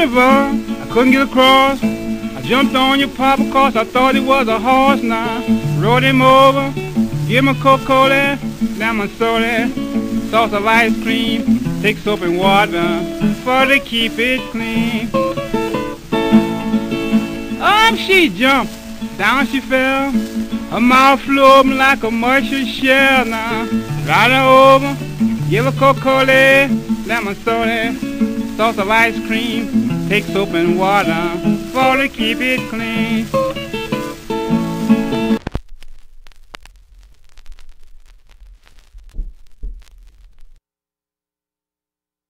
river, I couldn't get across. I jumped on your papa 'cause I thought it was a horse now. Rode him over, give him a Coca-Cola, lemon soda, sauce of ice cream, take soap and water for to keep it clean. Up she jumped, down she fell, her mouth flew open like a mushroom shell now. Ride her over, give her Coca-Cola, lemon soda, sauce of ice cream, take soap and water for to keep it clean.